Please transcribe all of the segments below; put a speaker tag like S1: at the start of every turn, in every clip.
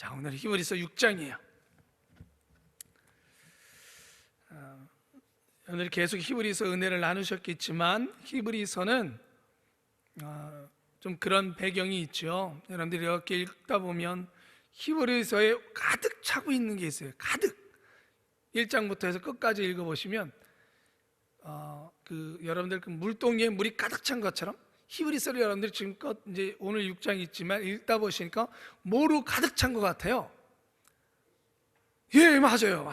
S1: 자, 오늘 히브리서 6장이에요. 오늘 계속 히브리서 은혜를 나누셨겠지만 히브리서는 좀 그런 배경이 있죠. 여러분들이 이렇게 읽다 보면 히브리서에 가득 차고 있는 게 있어요. 가득 1장부터 해서 끝까지 읽어보시면 여러분들 그 물동이에 물이 가득 찬 것처럼 히브리서를 여러분들이 지금껏 이제 오늘 6장 있지만 읽다 보시니까 뭐로 가득 찬 것 같아요? 예, 맞아요.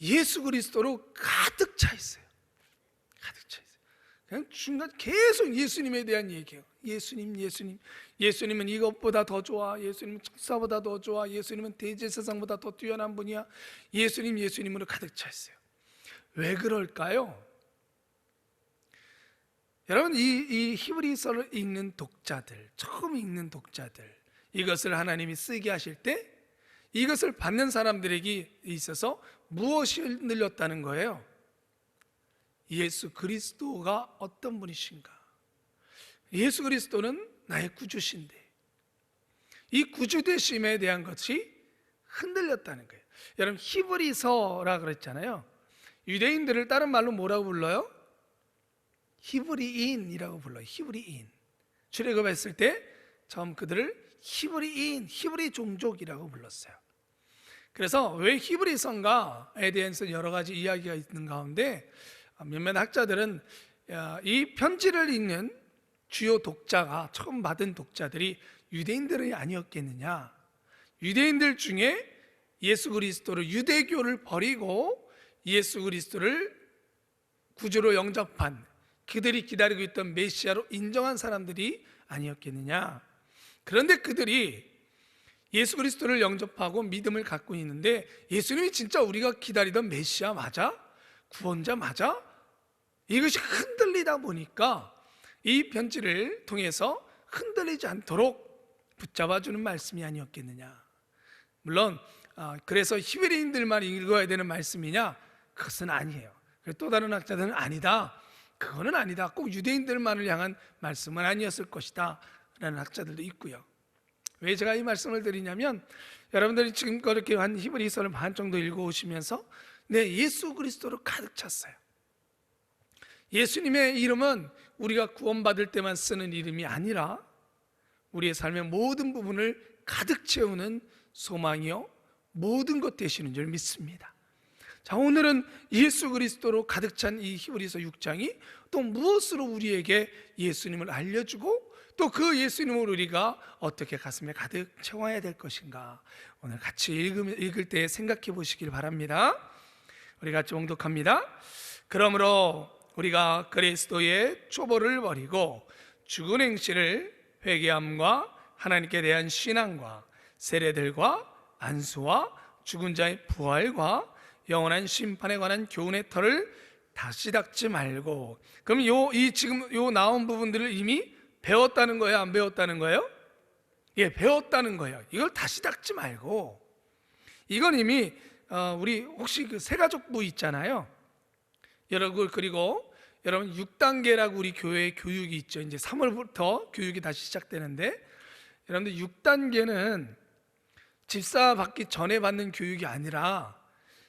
S1: 예수 그리스도로 가득 차 있어요. 가득 차 있어요. 그냥 중간 계속 예수님에 대한 얘기예요. 예수님은 이것보다 더 좋아. 예수님은 천사보다 더 좋아. 예수님은 대제사장보다 더 뛰어난 분이야. 예수님으로 가득 차 있어요. 왜 그럴까요? 여러분, 이 히브리서를 읽는 독자들, 처음 읽는 독자들, 이것을 하나님이 쓰게 하실 때 이것을 받는 사람들에게 있어서 무엇이 흔들렸다는 거예요? 예수 그리스도가 어떤 분이신가? 예수 그리스도는 나의 구주신데 이 구주되심에 대한 것이 흔들렸다는 거예요. 여러분, 히브리서라 그랬잖아요. 유대인들을 다른 말로 뭐라고 불러요? 히브리인이라고 불러요. 히브리인. 출애굽했을 때 처음 그들을 히브리인, 히브리 종족이라고 불렀어요. 그래서 왜 히브리서인가에 대해서 여러 가지 이야기가 있는 가운데 몇몇 학자들은 이 편지를 읽는 주요 독자가, 처음 받은 독자들이 유대인들이 아니었겠느냐. 유대인들 중에 예수 그리스도를, 유대교를 버리고 예수 그리스도를 구주로 영접한, 그들이 기다리고 있던 메시아로 인정한 사람들이 아니었겠느냐. 그런데 그들이 예수 그리스도를 영접하고 믿음을 갖고 있는데 예수님이 진짜 우리가 기다리던 메시아 맞아? 구원자 맞아? 이것이 흔들리다 보니까 이 편지를 통해서 흔들리지 않도록 붙잡아주는 말씀이 아니었겠느냐. 물론 그래서 히브리인들만 읽어야 되는 말씀이냐? 그것은 아니에요. 또 다른 학자들은 아니다, 그거는 아니다, 꼭 유대인들만을 향한 말씀은 아니었을 것이다 라는 학자들도 있고요. 왜 제가 이 말씀을 드리냐면, 여러분들이 지금껏 이렇게 한 히브리서를 반 정도 읽어오시면서 예수 그리스도로 가득 찼어요. 예수님의 이름은 우리가 구원받을 때만 쓰는 이름이 아니라 우리의 삶의 모든 부분을 가득 채우는 소망이요 모든 것 되시는 줄 믿습니다. 자, 오늘은 예수 그리스도로 가득 찬 이 히브리서 6장이 또 무엇으로 우리에게 예수님을 알려주고 또 그 예수님을 우리가 어떻게 가슴에 가득 채워야 될 것인가, 오늘 같이 읽을 때 생각해 보시길 바랍니다. 우리 같이 봉독합니다. 그러므로 우리가 그리스도의 초보를 버리고 죽은 행실을 회개함과 하나님께 대한 신앙과 세례들과 안수와 죽은 자의 부활과 영원한 심판에 관한 교훈의 터를 다시 닦지 말고. 그럼 지금 나온 부분들을 이미 배웠다는 거예요? 안 배웠다는 거예요? 예, 배웠다는 거예요. 이걸 다시 닦지 말고. 이건 이미 우리 혹시 그 세가족부 있잖아요. 여러분, 그리고 여러분 6단계라고 우리 교회에 교육이 있죠. 이제 3월부터 교육이 다시 시작되는데, 여러분들 6단계는 집사 받기 전에 받는 교육이 아니라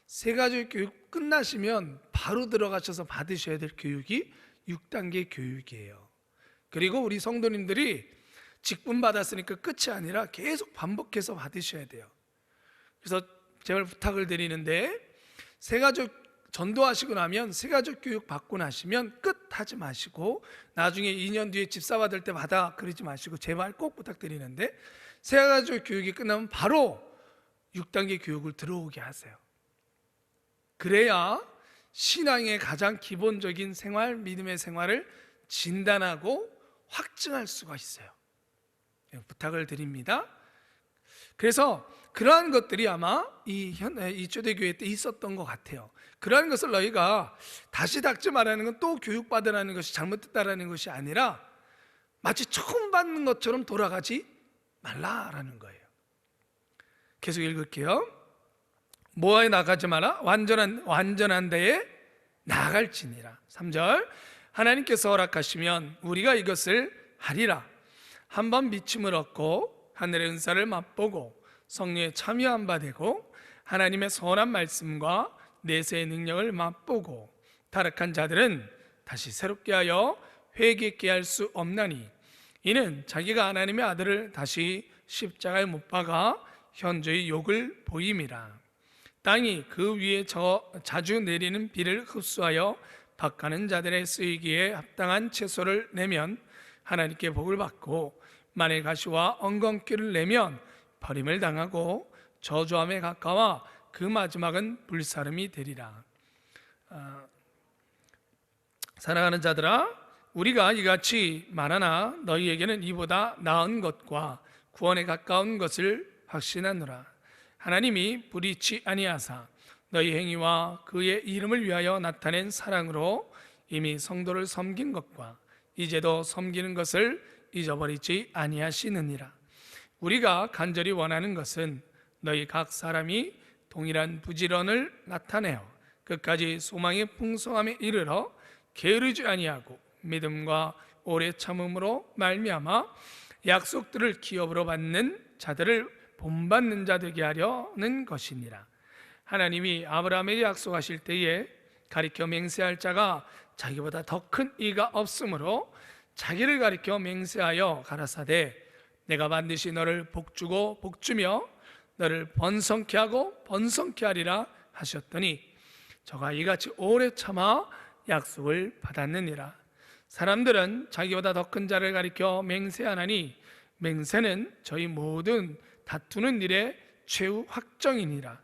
S1: 세가족 교육 끝나시면 바로 들어가셔서 받으셔야 될 교육이 6단계 교육이에요. 그리고 우리 성도님들이 직분 받았으니까 끝이 아니라 계속 반복해서 받으셔야 돼요. 그래서 제발 부탁을 드리는데, 세가족 전도하시고 나면, 세가족 교육 받고 나시면 끝 하지 마시고 나중에 2년 뒤에 집사 받을 때 받아 그러지 마시고, 제발 꼭 부탁드리는데, 세가족 교육이 끝나면 바로 6단계 교육을 들어오게 하세요. 그래야 신앙의 가장 기본적인 생활, 믿음의 생활을 진단하고 확증할 수가 있어요. 부탁을 드립니다. 그래서 그러한 것들이 아마 이 초대교회 때 있었던 것 같아요. 그러한 것을 너희가 다시 닦지 말라는 건 또 교육받으라는 것이 잘못됐다라는 것이 아니라 마치 처음 받는 것처럼 돌아가지 말라라는 거예요. 계속 읽을게요. 모아에 나가지 마라. 완전한 데에 나아갈지니라. 3절, 하나님께서 허락하시면 우리가 이것을 하리라. 한번 믿음을 얻고 하늘의 은사를 맛보고 성령에 참여한 바 되고 하나님의 선한 말씀과 내세의 능력을 맛보고 타락한 자들은 다시 새롭게 하여 회개케 할 수 없나니 이는 자기가 하나님의 아들을 다시 십자가에 못 박아 현저히 욕을 보임이라. 땅이 그 위에 자주 내리는 비를 흡수하여 밭가는 자들의 쓰이기에 합당한 채소를 내면 하나님께 복을 받고 만일 가시와 엉겅퀴를 내면 버림을 당하고 저주함에 가까워 그 마지막은 불사름이 되리라. 사랑하는 자들아, 우리가 이같이 말하나 너희에게는 이보다 나은 것과 구원에 가까운 것을 확신하노라. 하나님이 불의치 아니하사 너희 행위와 그의 이름을 위하여 나타낸 사랑으로 이미 성도를 섬긴 것과 이제도 섬기는 것을 잊어버리지 아니하시느니라. 우리가 간절히 원하는 것은 너희 각 사람이 동일한 부지런을 나타내어 끝까지 소망의 풍성함에 이르러 게으르지 아니하고 믿음과 오래 참음으로 말미암아 약속들을 기업으로 받는 자들을 본받는 자 되게 하려는 것이니라. 하나님이 아브라함에게 약속하실 때에 가리켜 맹세할 자가 자기보다 더 큰 이가 없으므로 자기를 가리켜 맹세하여 가라사대 내가 반드시 너를 복주고 복주며 너를 번성케 하고 번성케 하리라 하셨더니 저가 이같이 오래 참아 약속을 받았느니라. 사람들은 자기보다 더 큰 자를 가리켜 맹세하나니 맹세는 저희 모든 다투는 일의 최후 확정이니라.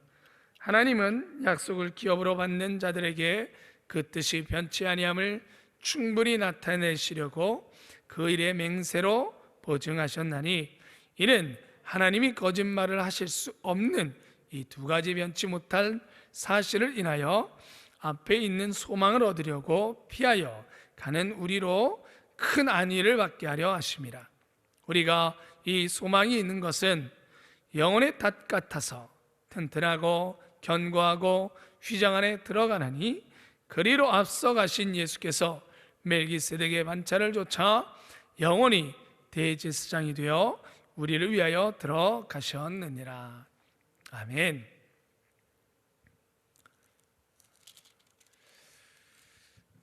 S1: 하나님은 약속을 기업으로 받는 자들에게 그 뜻이 변치 아니함을 충분히 나타내시려고 그 일의 맹세로 보증하셨나니 이는 하나님이 거짓말을 하실 수 없는 이 두 가지 변치 못할 사실을 인하여 앞에 있는 소망을 얻으려고 피하여 가는 우리로 큰 안위를 받게 하려 하심이라. 우리가 이 소망이 있는 것은 영혼의 닷 같아서 튼튼하고 견고하고 휘장 안에 들어가나니 그리로 앞서 가신 예수께서 멜기세덱의 반차를 좇아 영원히 대제사장이 되어 우리를 위하여 들어가셨느니라. 아멘.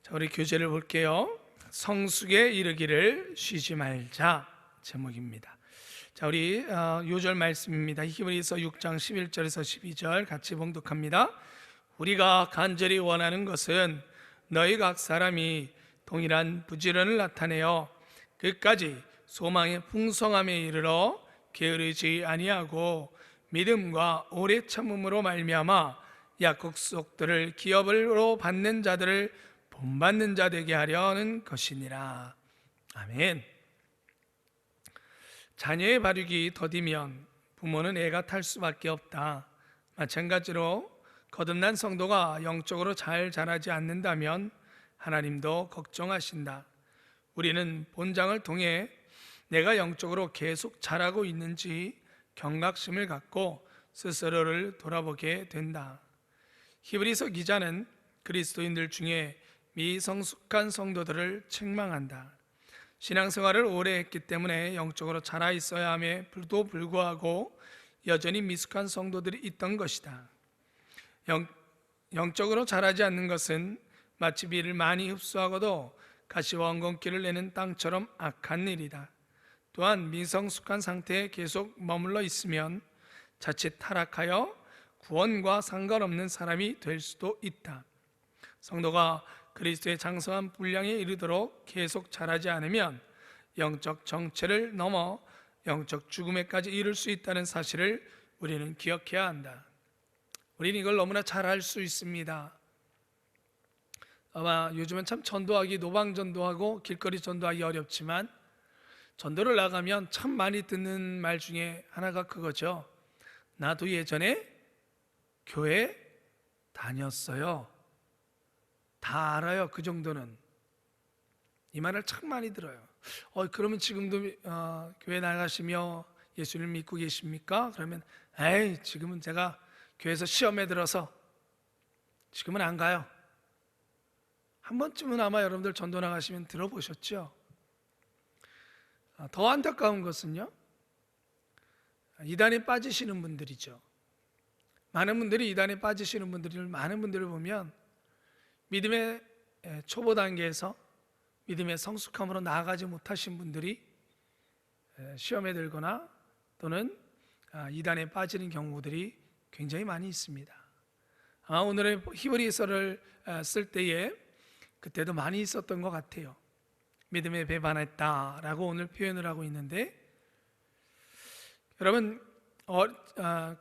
S1: 자, 우리 교재를 볼게요. 성숙에 이르기를 쉬지 말자 제목입니다. 자, 우리 요절 말씀입니다. 히브리서 6장 11절에서 12절 같이 봉독합니다. 우리가 간절히 원하는 것은 너희 각 사람이 동일한 부지런을 나타내어 끝까지 소망의 풍성함에 이르러 게으르지 아니하고 믿음과 오래 참음으로 말미암아 약속들을 기업으로 받는 자들을 본받는 자 되게 하려는 것이니라. 아멘. 자녀의 발육이 더디면 부모는 애가 탈 수밖에 없다. 마찬가지로 거듭난 성도가 영적으로 잘 자라지 않는다면 하나님도 걱정하신다. 우리는 본장을 통해 내가 영적으로 계속 자라고 있는지 경각심을 갖고 스스로를 돌아보게 된다. 히브리서 기자는 그리스도인들 중에 미성숙한 성도들을 책망한다. 신앙생활을 오래 했기 때문에 영적으로 자라 있어야 함에도 불구하고 여전히 미숙한 성도들이 있던 것이다. 영적으로 자라지 않는 것은 마치 비를 많이 흡수하고도 가시와 엉겅퀴를 내는 땅처럼 악한 일이다. 또한 미성숙한 상태에 계속 머물러 있으면 자칫 타락하여 구원과 상관없는 사람이 될 수도 있다. 성도가 그리스도의 장성한 분량에 이르도록 계속 자라지 않으면 영적 정체를 넘어 영적 죽음에까지 이를 수 있다는 사실을 우리는 기억해야 한다. 우리는 이걸 너무나 잘 알 수 있습니다. 아마 요즘은 참 전도하기, 노방 전도하고 길거리 전도하기 어렵지만 전도를 나가면 참 많이 듣는 말 중에 하나가 그거죠. 나도 예전에 교회 다녔어요. 다 알아요. 그 정도는. 이 말을 참 많이 들어요. 그러면 지금도 교회 나가시며 예수를 믿고 계십니까? 그러면 에이, 지금은 제가 교회에서 시험에 들어서 지금은 안 가요. 한 번쯤은 아마 여러분들 전도 나가시면 들어보셨죠? 더 안타까운 것은요, 이단에 빠지시는 분들이죠. 많은 분들이 이단에 빠지시는 분들을 많은 분들을 보면 믿음의 초보 단계에서 믿음의 성숙함으로 나아가지 못하신 분들이 시험에 들거나 또는 이단에 빠지는 경우들이 굉장히 많이 있습니다. 아마 오늘의 히브리서를 쓸 때에 그때도 많이 있었던 것 같아요. 믿음에 배반했다라고 오늘 표현을 하고 있는데, 여러분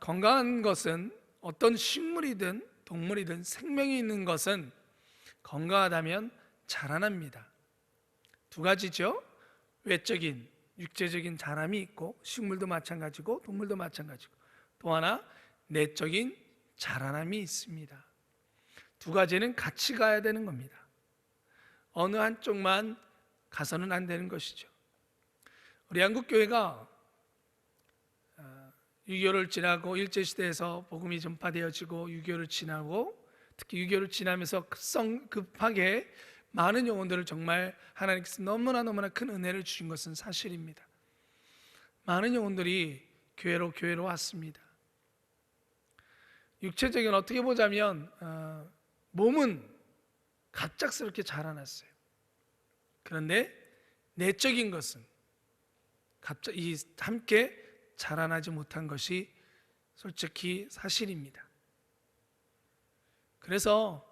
S1: 건강한 것은 어떤 식물이든 동물이든 생명이 있는 것은 건강하다면 자라납니다. 두 가지죠. 외적인 육체적인 자람이 있고, 식물도 마찬가지고 동물도 마찬가지고, 또 하나 내적인 자라남이 있습니다. 두 가지는 같이 가야 되는 겁니다. 어느 한쪽만 가서는 안 되는 것이죠. 우리 한국교회가 6.25를 지나고 일제시대에서 복음이 전파되어지고 6.25를 지나고 특히 6.25를 지나면서 급하게 많은 영혼들을 정말 하나님께서 너무나 큰 은혜를 주신 것은 사실입니다. 많은 영혼들이 교회로 왔습니다. 육체적인 어떻게 보자면 몸은 갑작스럽게 자라났어요. 그런데 내적인 것은 갑자기 함께 자라나지 못한 것이 솔직히 사실입니다. 그래서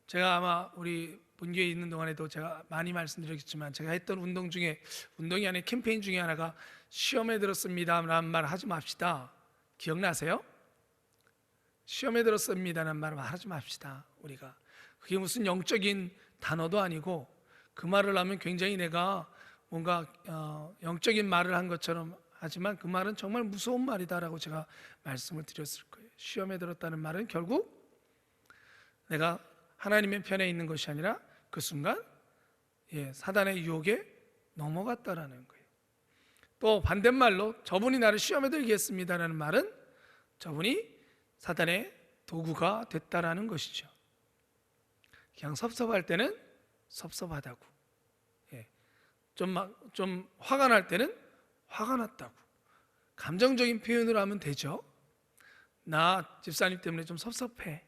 S1: 제가 아마 우리 본교에 있는 동안에도 제가 많이 말씀드렸겠지만, 제가 했던 운동 중에, 운동이 아닌 캠페인 중에 하나가 시험에 들었습니다 라는 말 하지 맙시다. 기억나세요? 시험에 들었습니다라는 말을 하지 맙시다. 우리가 그게 무슨 영적인 단어도 아니고, 그 말을 하면 굉장히 내가 뭔가 영적인 말을 한 것처럼 하지만 그 말은 정말 무서운 말이다라고 제가 말씀을 드렸을 거예요. 시험에 들었다는 말은 결국 내가 하나님의 편에 있는 것이 아니라 그 순간 사단의 유혹에 넘어갔다라는 거예요. 또 반대말로 저분이 나를 시험에 들게 했습니다라는 말은 저분이 사단의 도구가 됐다라는 것이죠. 그냥 섭섭할 때는 섭섭하다고, 좀 화가 날 때는 화가 났다고, 감정적인 표현을 하면 되죠. 나 집사님 때문에 좀 섭섭해,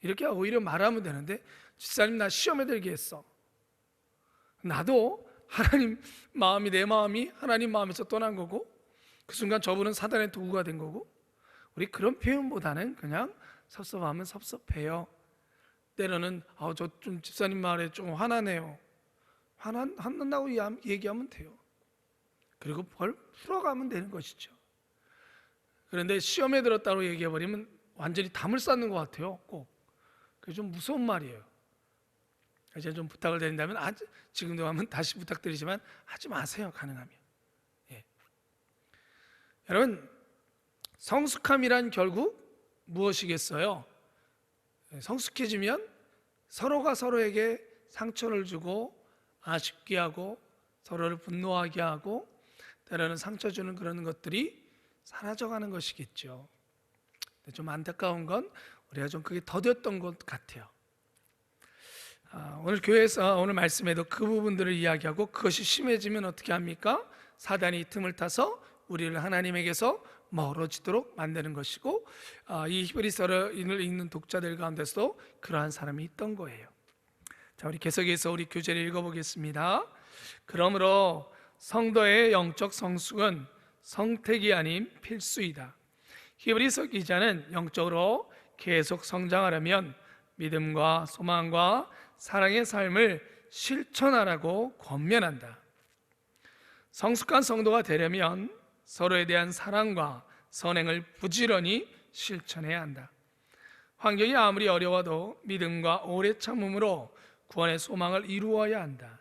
S1: 이렇게 오히려 말하면 되는데, 집사님 나 시험에 들게 했어. 나도 하나님 마음이, 내 마음이 하나님 마음에서 떠난 거고, 그 순간 저분은 사단의 도구가 된 거고, 우리 그런 표현보다는 그냥 섭섭하면 섭섭해요. 때로는 저 좀 집사님 말에 좀 화나네요. 화난다고 얘기하면 돼요. 그리고 벌 풀어가면 되는 것이죠. 그런데 시험에 들었다고 얘기해버리면 완전히 담을 쌓는 것 같아요. 꼭 그게 좀 무서운 말이에요. 이제 좀 부탁을 드린다면, 지금도 하면 다시 부탁드리지만 하지 마세요. 가능하면. 여러분, 성숙함이란 결국 무엇이겠어요? 성숙해지면 서로가 서로에게 상처를 주고 아쉽게 하고 서로를 분노하게 하고 때로는 상처 주는 그런 것들이 사라져가는 것이겠죠. 좀 안타까운 건 우리가 좀 그게 더뎠던 것 같아요. 오늘 교회에서 오늘 말씀에도 그 부분들을 이야기하고, 그것이 심해지면 어떻게 합니까? 사단이 틈을 타서 우리를 하나님에게서 멀어지도록 만드는 것이고, 이 히브리서를 읽는 독자들 가운데서도 그러한 사람이 있던 거예요. 자, 우리 계속해서 우리 교재를 읽어보겠습니다. 그러므로 성도의 영적 성숙은 성택이 아닌 필수이다. 히브리서 기자는 영적으로 계속 성장하려면 믿음과 소망과 사랑의 삶을 실천하라고 권면한다. 성숙한 성도가 되려면 서로에 대한 사랑과 선행을 부지런히 실천해야 한다. 환경이 아무리 어려워도 믿음과 오래 참음으로 구원의 소망을 이루어야 한다.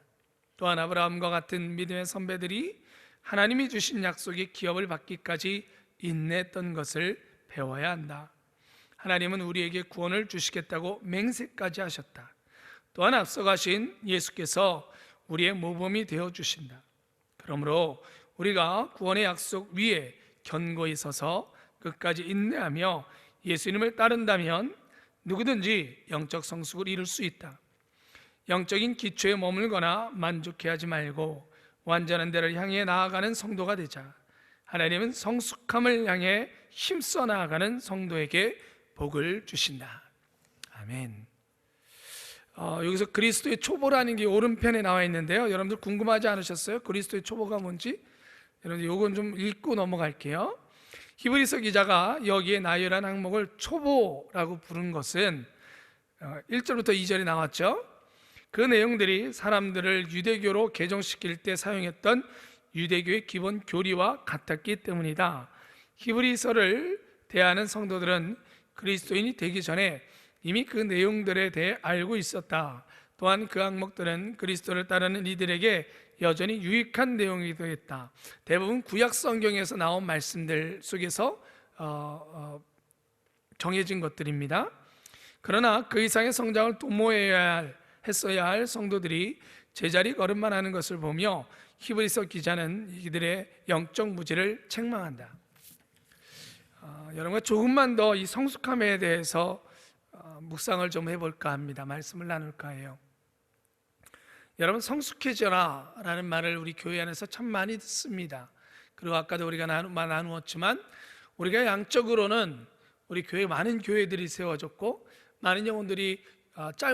S1: 또한 아브라함과 같은 믿음의 선배들이 하나님이 주신 약속의 기업을 받기까지 인내했던 것을 배워야 한다. 하나님은 우리에게 구원을 주시겠다고 맹세까지 하셨다. 또한 앞서가신 예수께서 우리의 모범이 되어 주신다. 그러므로 우리가 구원의 약속 위에 견고히 서서 끝까지 인내하며 예수님을 따른다면 누구든지 영적 성숙을 이룰 수 있다. 영적인 기초에 머물거나 만족해하지 말고 완전한 데를 향해 나아가는 성도가 되자. 하나님은 성숙함을 향해 힘써 나아가는 성도에게 복을 주신다. 아멘. 여기서 그리스도의 초보라는 게 오른편에 나와 있는데요, 여러분들 궁금하지 않으셨어요? 그리스도의 초보가 뭔지? 여러분들 요건 좀 읽고 넘어갈게요. 히브리서 기자가 여기에 나열한 항목을 초보라고 부른 것은 1절부터 2절이 나왔죠. 그 내용들이 사람들을 유대교로 개종시킬 때 사용했던 유대교의 기본 교리와 같았기 때문이다. 히브리서를 대하는 성도들은 그리스도인이 되기 전에 이미 그 내용들에 대해 알고 있었다. 또한 그 항목들은 그리스도를 따르는 이들에게 여전히 유익한 내용이기도 했다. 대부분 구약 성경에서 나온 말씀들 속에서 정해진 것들입니다. 그러나 그 이상의 성장을 했어야 할 성도들이 제자리 걸음만 하는 것을 보며 히브리서 기자는 이들의 영적 무지를 책망한다. 여러분과 조금만 더 이 성숙함에 대해서 묵상을 좀 해볼까 합니다. 말씀을 나눌까 해요. 여러분, 성숙해져라 라는 말을 우리 교회 안에서 참 많이 듣습니다. 그리고 아까도 우리가 나누었지만 우리가 양적으로는 우리 교회 많은 교회들이 세워졌고 많은 영혼들이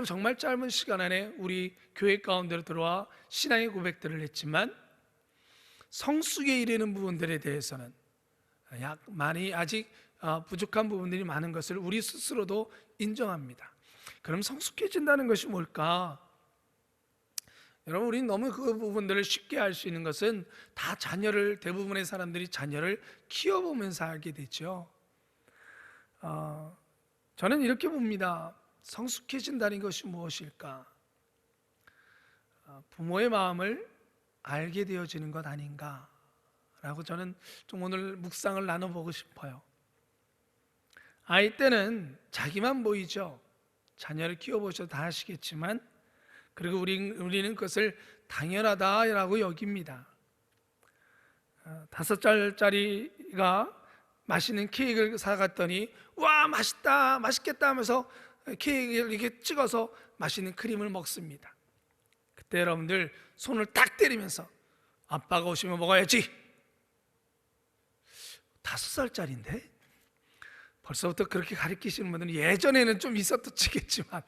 S1: 정말 짧은 시간 안에 우리 교회 가운데로 들어와 신앙의 고백들을 했지만 성숙에 이르는 부분들에 대해서는 많이 아직 부족한 부분들이 많은 것을 우리 스스로도 인정합니다. 그럼 성숙해진다는 것이 뭘까? 여러분, 우리는 너무 그 부분들을 쉽게 알 수 있는 것은 다 대부분의 사람들이 자녀를 키워보면서 알게 되죠. 저는 이렇게 봅니다. 성숙해진다는 것이 무엇일까? 부모의 마음을 알게 되어지는 것 아닌가 라고 저는 좀 오늘 묵상을 나눠보고 싶어요. 아이 때는 자기만 보이죠. 자녀를 키워보셔도 다 아시겠지만, 그리고 우리는 그것을 당연하다라고 여깁니다. 5살짜리가 맛있는 케이크를 사갔더니 와, 맛있다, 맛있겠다 하면서 케이크를 이렇게 찍어서 맛있는 크림을 먹습니다. 그때 여러분들 손을 딱 때리면서 아빠가 오시면 먹어야지. 5살짜리인데 벌써부터 그렇게 가르치시는 분들은 예전에는 좀 있었겠지만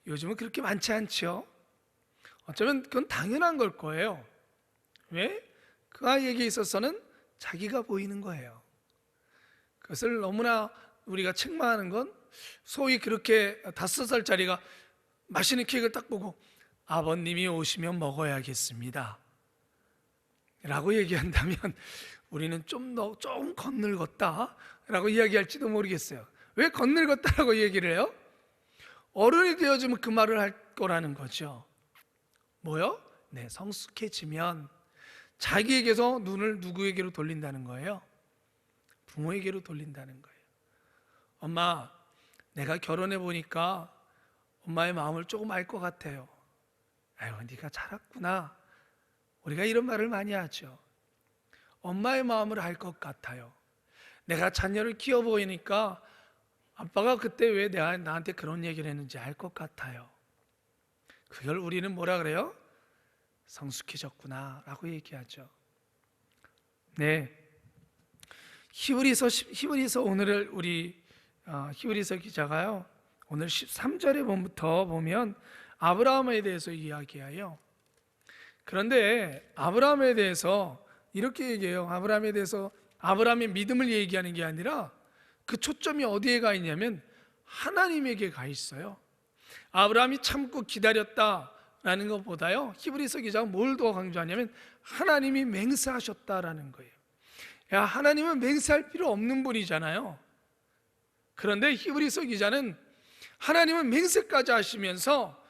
S1: 요즘은 그렇게 많지 않죠. 어쩌면 그건 당연한 걸 거예요. 왜? 그 아이에게 있어서는 자기가 보이는 거예요. 그것을 너무나 우리가 책망하는 건, 소위 그렇게 5살짜리가 맛있는 케이크를 딱 보고 아버님이 오시면 먹어야겠습니다 라고 얘기한다면 우리는 좀 건늙었다 라고 이야기할지도 모르겠어요. 왜 건늙었다라고 얘기를 해요? 어른이 되어지면 그 말을 할 거라는 거죠. 뭐요? 네, 성숙해지면 자기에게서 눈을 누구에게로 돌린다는 거예요? 부모에게로 돌린다는 거예요. 엄마, 내가 결혼해 보니까 엄마의 마음을 조금 알 것 같아요. 아유, 네가 자랐구나. 우리가 이런 말을 많이 하죠. 엄마의 마음을 알 것 같아요. 내가 자녀를 키워보니까 아빠가 그때 왜 나한테 그런 얘기를 했는지 알 것 같아요. 그걸 우리는 뭐라 그래요? 성숙해졌구나 라고 얘기하죠. 네, 히브리서 오늘을 우리 히브리서 기자가요, 오늘 13절에 부터 보면 아브라함에 대해서 이야기해요. 그런데 아브라함에 대해서 이렇게 얘기해요. 아브라함에 대해서 아브라함의 믿음을 얘기하는 게 아니라 그 초점이 어디에 가 있냐면 하나님에게 가 있어요. 아브라함이 참고 기다렸다라는 것보다요, 히브리서 기자가 뭘 더 강조하냐면 하나님이 맹세하셨다라는 거예요. 하나님은 맹세할 필요 없는 분이잖아요. 그런데 히브리서 기자는 하나님은 맹세까지 하시면서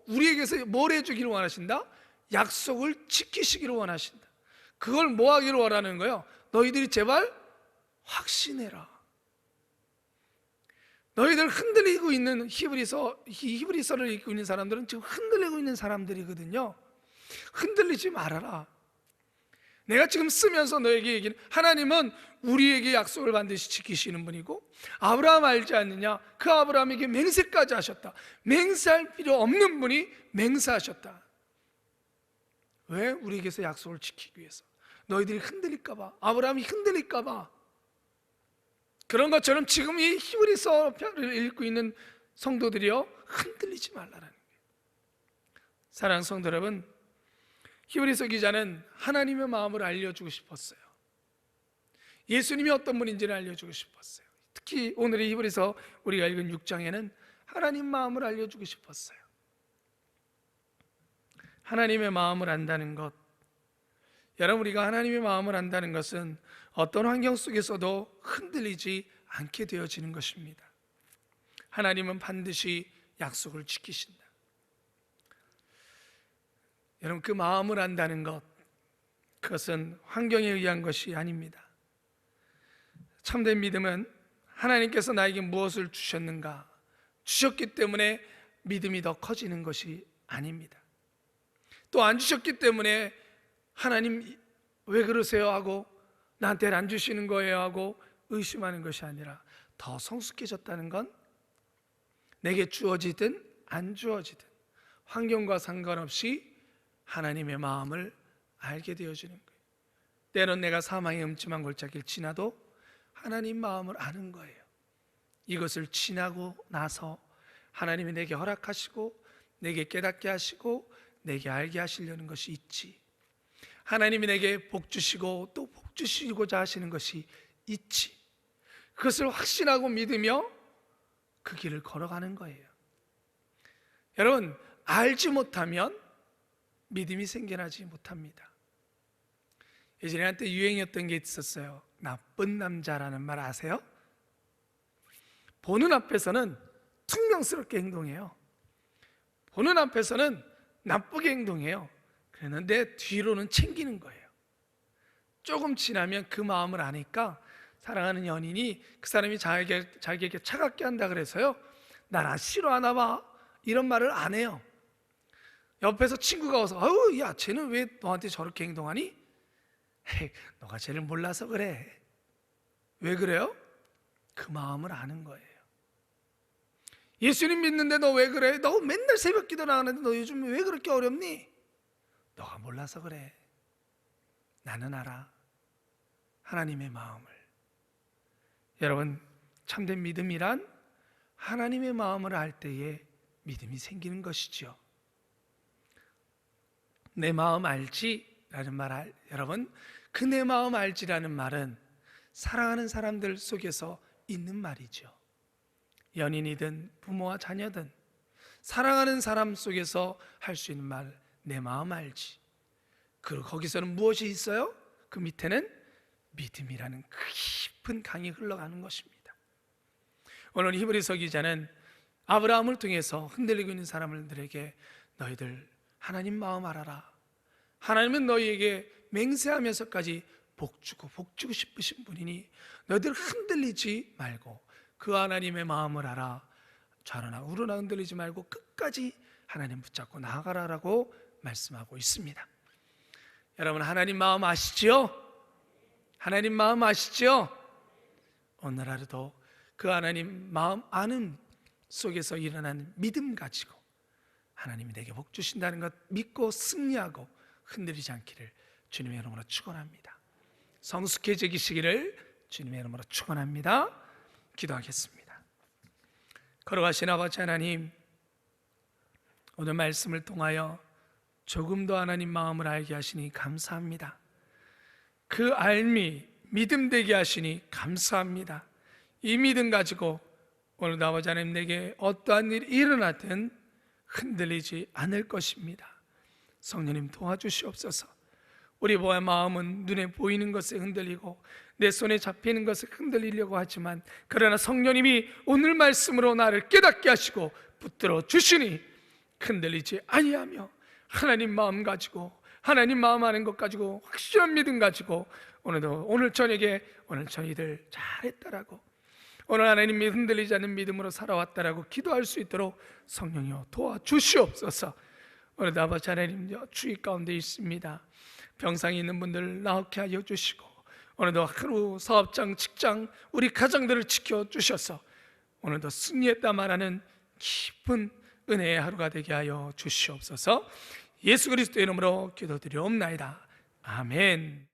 S1: 우리에게서 뭘 해주기를 원하신다? 약속을 지키시기를 원하신다. 그걸 뭐 하기를 원하는 거예요? 너희들이 제발 확신해라. 너희들 흔들리고 있는 히브리서를 읽고 있는 사람들은 지금 흔들리고 있는 사람들이거든요. 흔들리지 말아라. 내가 지금 쓰면서 너에게 얘기는, 하나님은 우리에게 약속을 반드시 지키시는 분이고, 아브라함 알지 않느냐? 그 아브라함에게 맹세까지 하셨다. 맹세할 필요 없는 분이 맹세하셨다. 왜? 우리에게서 약속을 지키기 위해서. 너희들이 흔들릴까 봐, 아브라함이 흔들릴까 봐. 그런 것처럼 지금 이 히브리서를 읽고 있는 성도들이요, 흔들리지 말라라는 거예요. 사랑하는 성도 여러분, 히브리서 기자는 하나님의 마음을 알려주고 싶었어요. 예수님이 어떤 분인지를 알려주고 싶었어요. 특히 오늘의 히브리서 우리가 읽은 6장에는 하나님 마음을 알려주고 싶었어요. 하나님의 마음을 안다는 것, 여러분, 우리가 하나님의 마음을 안다는 것은 어떤 환경 속에서도 흔들리지 않게 되어지는 것입니다. 하나님은 반드시 약속을 지키신다. 여러분, 그 마음을 안다는 것, 그것은 환경에 의한 것이 아닙니다. 참된 믿음은 하나님께서 나에게 무엇을 주셨는가, 주셨기 때문에 믿음이 더 커지는 것이 아닙니다. 또 안 주셨기 때문에 하나님 왜 그러세요 하고 나한테는 안 주시는 거예요 하고 의심하는 것이 아니라 더 성숙해졌다는 건 내게 주어지든 안 주어지든 환경과 상관없이 하나님의 마음을 알게 되어지는 거예요. 때론 내가 사망의 음침한 골짜기를 지나도 하나님 마음을 아는 거예요. 이것을 지나고 나서 하나님이 내게 허락하시고 내게 깨닫게 하시고 내게 알게 하시려는 것이 있지, 하나님이 내게 복 주시고 또 복 주시고자 하시는 것이 있지, 그것을 확신하고 믿으며 그 길을 걸어가는 거예요. 여러분, 알지 못하면 믿음이 생겨나지 못합니다. 예전에 한때 유행이었던 게 있었어요. 나쁜 남자라는 말 아세요? 보는 앞에서는 퉁명스럽게 행동해요. 보는 앞에서는 나쁘게 행동해요. 그랬는데 뒤로는 챙기는 거예요. 조금 지나면 그 마음을 아니까 사랑하는 연인이 그 사람이 자기에게 차갑게 한다 그래서요, 나 싫어하나 봐, 이런 말을 안 해요. 옆에서 친구가 와서 아유, 야, 쟤는 왜 너한테 저렇게 행동하니? 헤이, 너가 쟤를 몰라서 그래. 왜 그래요? 그 마음을 아는 거예요. 예수님 믿는데 너 왜 그래? 너 맨날 새벽 기도 나가는데 너 요즘 왜 그렇게 어렵니? 너가 몰라서 그래. 나는 알아, 하나님의 마음을. 여러분, 참된 믿음이란 하나님의 마음을 알 때에 믿음이 생기는 것이죠. 내 마음 알지라는 말, 여러분, 그 내 마음 알지라는 말은 사랑하는 사람들 속에서 있는 말이죠. 연인이든 부모와 자녀든 사랑하는 사람 속에서 할 수 있는 말, 내 마음 알지. 그리고 거기서는 무엇이 있어요? 그 밑에는 믿음이라는 깊은 강이 흘러가는 것입니다. 오늘 히브리서 기자는 아브라함을 통해서 흔들리고 있는 사람들에게 너희들 하나님 마음 알아라. 하나님은 너희에게 맹세하면서까지 복 주고 싶으신 분이니 너희들 흔들리지 말고 그 하나님의 마음을 알아. 좌로나 우로나 흔들리지 말고 끝까지 하나님 붙잡고 나아가라라고 말씀하고 있습니다. 여러분, 하나님 마음 아시지요? 하나님 마음 아시지요? 오늘 하루도 그 하나님 마음 아는 속에서 일어나는 믿음 가지고 하나님이 내게 복 주신다는 것 믿고 승리하고 흔들리지 않기를 주님의 이름으로 축원합니다. 성숙해지시기를 주님의 이름으로 축원합니다. 기도하겠습니다. 걸어가신 아버지 하나님, 오늘 말씀을 통하여 조금 더 하나님 마음을 알게 하시니 감사합니다. 그 알미 믿음 되게 하시니 감사합니다. 이 믿음 가지고 오늘 아버지 하나님, 내게 어떠한 일이 일어나든 흔들리지 않을 것입니다. 성령님 도와주시옵소서. 우리 마음은 눈에 보이는 것에 흔들리고 내 손에 잡히는 것에 흔들리려고 하지만, 그러나 성령님이 오늘 말씀으로 나를 깨닫게 하시고 붙들어 주시니 흔들리지 아니하며 하나님 마음 가지고, 하나님 마음 아는 것 가지고 확실한 믿음 가지고 오늘 저녁에 오늘 저희들 잘했다라고, 오늘 하나님이 흔들리지 않는 믿음으로 살아왔다라고 기도할 수 있도록 성령이여 도와주시옵소서. 오늘도 아버지 하나님 주의 가운데 있습니다. 병상에 있는 분들 나오게 하여 주시고, 오늘도 하루 사업장, 직장, 우리 가정들을 지켜주셔서 오늘도 승리했다 말하는 깊은 은혜의 하루가 되게 하여 주시옵소서. 예수 그리스도의 이름으로 기도드리옵나이다. 아멘.